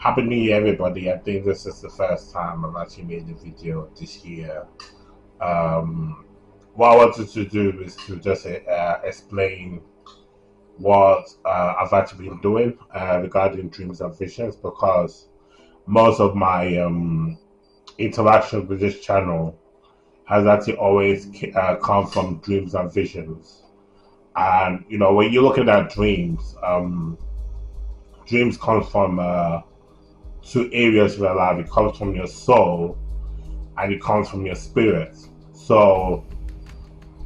Happy New Year, everybody. I think this is the first time I've actually made a video this year. Um, what I wanted to do is to just explain what I've actually been doing regarding dreams and visions because most of my interaction with this channel has actually always come from dreams and visions. And, when you're looking at dreams, dreams come from two areas of your life. It comes from your soul and it comes from your spirit. So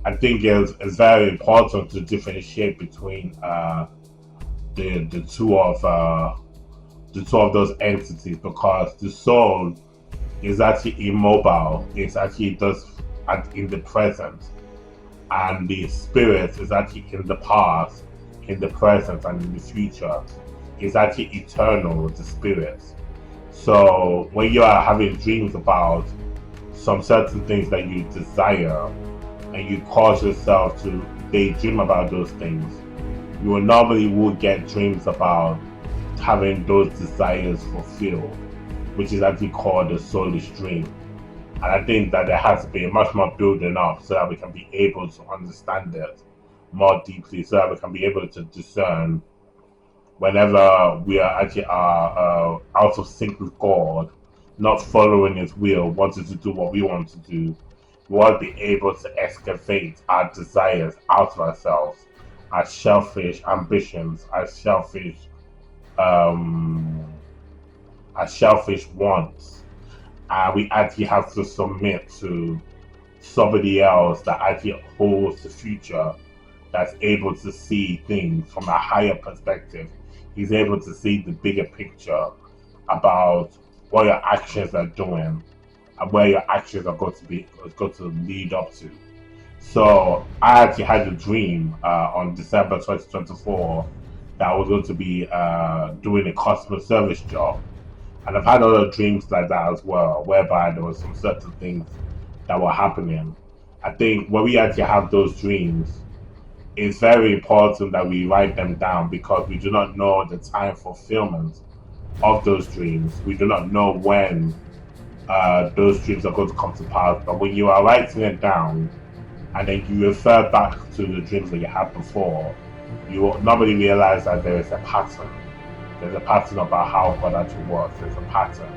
I think it's very important to differentiate between the two of those entities because the soul is actually immobile. It's actually just in the present, and the spirit is actually in the past, in the present, and in the future. It's actually eternal. The spirit. So when you are having dreams about some certain things that you desire and you cause yourself to daydream about those things, you will normally will get dreams about having those desires fulfilled, which is actually called a soulish dream. And I think that there has to be much more building up so that we can be able to understand it more deeply, so that we can be able to discern whenever we are actually out of sync with God, not following His will, wanting to do what we want to do, we want to be able to excavate our desires out of ourselves, our selfish ambitions, um, our selfish wants, and we actually have to submit to somebody else that actually holds the future, that's able to see things from a higher perspective. He's able to see the bigger picture about what your actions are doing and where your actions are going to lead up to. So I actually had a dream on December 2024 that I was going to be doing a customer service job. And I've had other dreams like that as well, whereby there were some certain things that were happening. I think when we actually have those dreams, it's very important that we write them down because we do not know the time fulfillment of those dreams. We do not know when those dreams are going to come to pass. But when you are writing it down and then you refer back to the dreams that you had before, you will normally realize that there is a pattern. There's a pattern about how God actually works. There's a pattern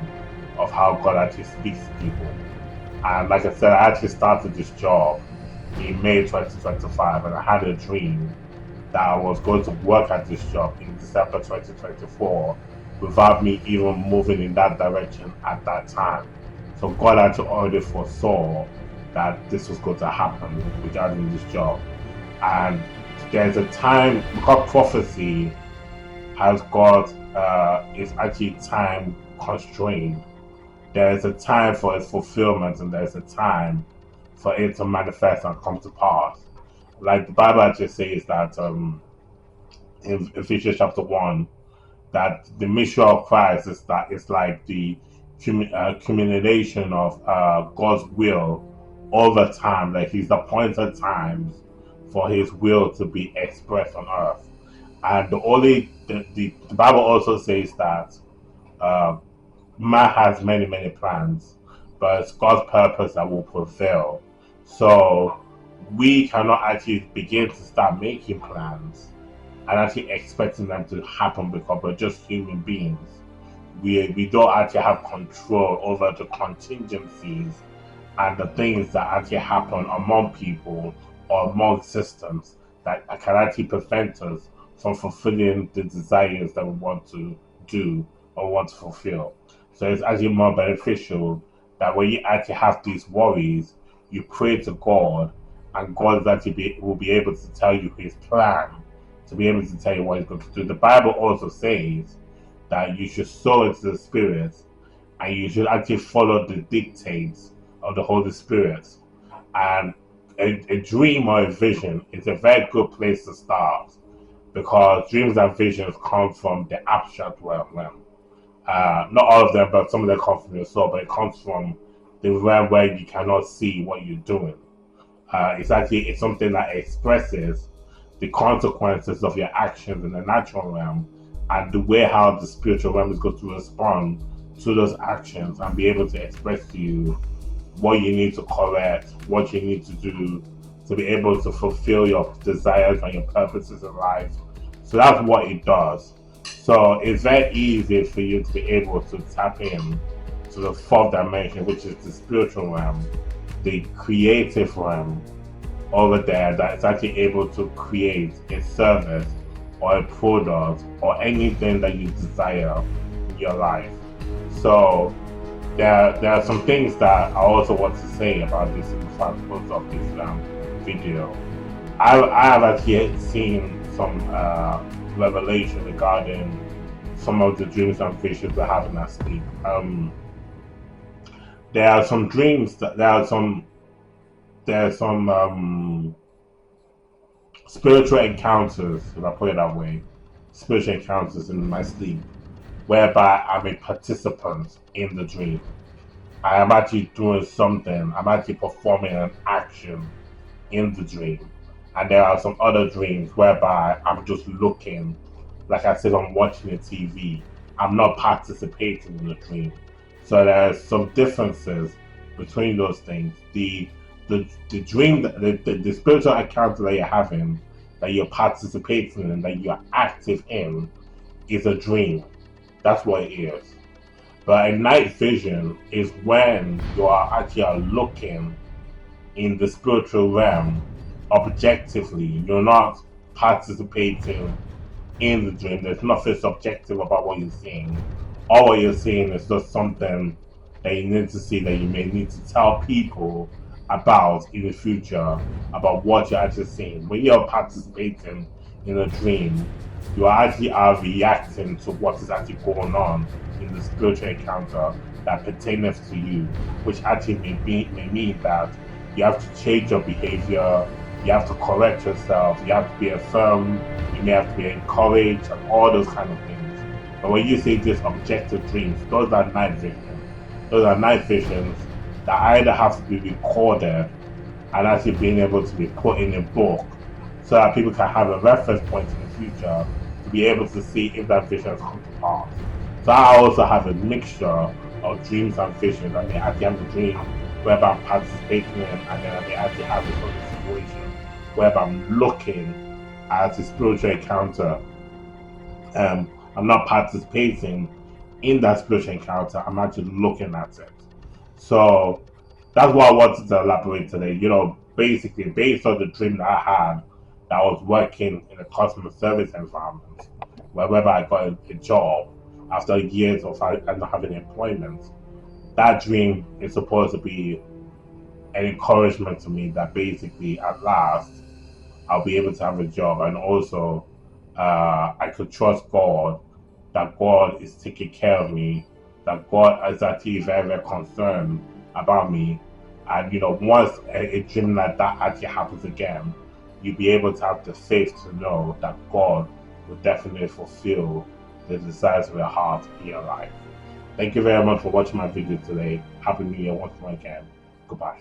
of how God actually speaks to people. And like I said, I actually started this job in May 2025, and I had a dream that I was going to work at this job in December 2024 without me even moving in that direction at that time. So God actually already foresaw that this was going to happen regarding this job. And there's a time, because prophecy has got, is actually time constrained. There is a time for its fulfillment and there's a time for it to manifest and come to pass. Like the Bible actually says that in Ephesians chapter 1, that the mystery of Christ is that it's like the accumulation of God's will over time, like His appointed times for His will to be expressed on earth. And the Bible also says that uh, man has many plans, but it's God's purpose that will prevail. So we cannot actually begin to start making plans and actually expecting them to happen because we're just human beings. We don't actually have control over the contingencies and the things that actually happen among people or among systems that can actually prevent us from fulfilling the desires that we want to do or want to fulfill. So it's actually more beneficial that when you actually have these worries, you pray to God, and God is actually will be able to tell you His plan, to be able to tell you what He's going to do. The Bible also says that you should sow into the Spirit, and you should actually follow the dictates of the Holy Spirit. And a dream or a vision is a very good place to start because dreams and visions come from the abstract realm. Not all of them, but some of them come from your soul, but it comes from the realm where you cannot see what you're doing. It's something that expresses the consequences of your actions in the natural realm and the way how the spiritual realm is going to respond to those actions and be able to express to you what you need to correct, what you need to do to be able to fulfill your desires and your purposes in life. So that's what it does. So it's very easy for you to be able to tap in to the fourth dimension, which is the spiritual realm, the creative realm over there that is actually able to create a service or a product or anything that you desire in your life. So there are some things that I also want to say about this before I close off this video. I have actually seen some revelation regarding some of the dreams and visions we have in our sleep. There are some dreams that there are some spiritual encounters, if I put it that way, spiritual encounters in my sleep, whereby I'm a participant in the dream. I am actually doing something, I'm actually performing an action in the dream. And there are some other dreams whereby I'm just looking, like I said, I'm watching a TV. I'm not participating in the dream. So there's some differences between those things. The dream, the spiritual encounter that you're having, that you're participating in, that you're active in, is a dream. That's what it is. But a night vision is when you are actually looking in the spiritual realm objectively. You're not participating in the dream. There's nothing subjective about what you're seeing. All what you're seeing is just something that you need to see, that you may need to tell people about in the future about what you're actually seeing. When you're participating in a dream, you actually are reacting to what is actually going on in the spiritual encounter that pertains to you, which actually may mean that you have to change your behavior, you have to correct yourself, you have to be affirmed, you may have to be encouraged, and all those kind of things. But when you say these objective dreams, those are night visions. Those are night visions that either have to be recorded and actually being able to be put in a book so that people can have a reference point in the future to be able to see if that vision has come to pass. So I also have a mixture of dreams and visions. I mean, at the end of the dream, whereby I'm participating in, and then I may actually have this other situation whereby I'm looking at a spiritual encounter. I'm not participating in that spiritual encounter, I'm actually looking at it. So that's what I wanted to elaborate today. Basically, based on the dream that I had, that I was working in a customer service environment, wherever I got a job after years of not having employment. That dream is supposed to be an encouragement to me that basically at last I'll be able to have a job, and also I could trust God, that God is taking care of me, that God is actually very, very concerned about me. And once a dream like that actually happens again, you'll be able to have the faith to know that God will definitely fulfill the desires of your heart in your life. Thank you very much for watching my video today. Happy New Year once more again. Goodbye.